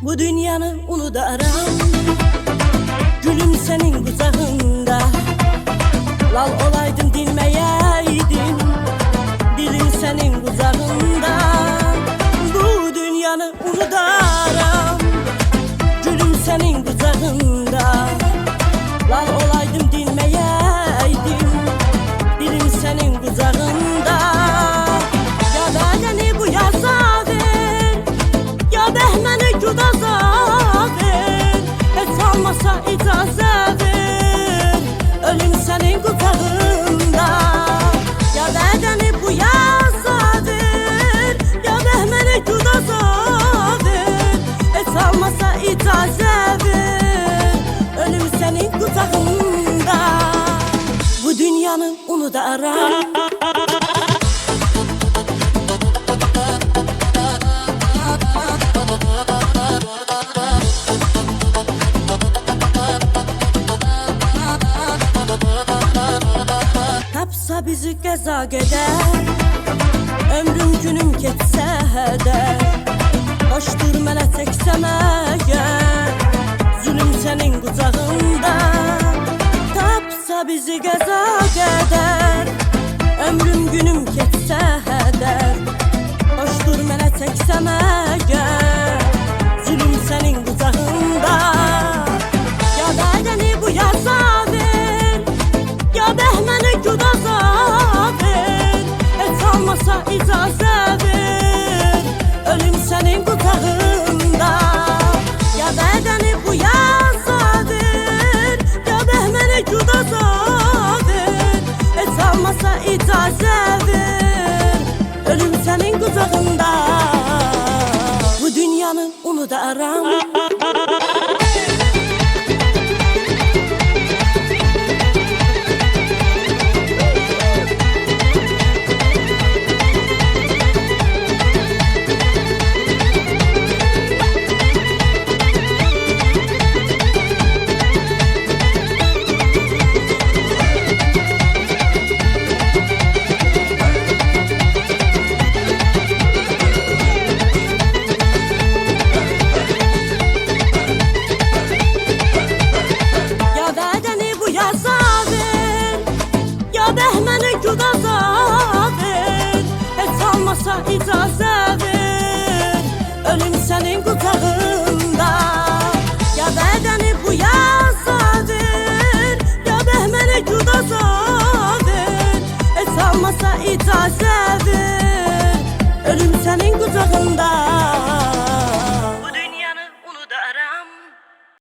Bu dünyanı unudaram, gülüm senin kucağında. Lal olaydın dinmeyeydim, dilim senin kucağında. Bu dünyanı unudaram, gülüm senin kucağında. Lal olaydım dinmeyeydim, dilim senin kucağında. Ya bedeni bu yaza ver, ya behmeni cudaza ver. Hiç almasa icazə ver, ölüm senin kucağında. Ya bedeni bu yaza ver, ya behmeni cudaza ver. Hiç almasa icazə ver, ölüm senin kucağında. Bu dünyanı unudaram. Tapsa bizi qəza gedər, ömrüm günüm keçsə hədər. Hoşdur mənə çəksəm əgər, zulüm sənin qucağında. Tapsa bizi qəza gedər, ömrüm günüm keçsə hədər. Hoşdur mənə çəksəm əgər, zulüm sənin qucağında. Ya bədəni bu yaza ver, ya behmeni cudaza ver. Hiç almasa icazə ver, ölüm senin kucağında. Ya bedeni bu yaza ver, ya behmeni cudaza ver. Hiç almasa icazə ver, ölüm senin kucağında. Bu dünyanı unudaram. Behmeni cudaza ver, hiç almasa icazə ver, ölüm senin kucağında. Ya bedeni bu yaza ver, ya behmeni cudaza ver. Hiç almasa icazə ver, ölüm senin kucağında.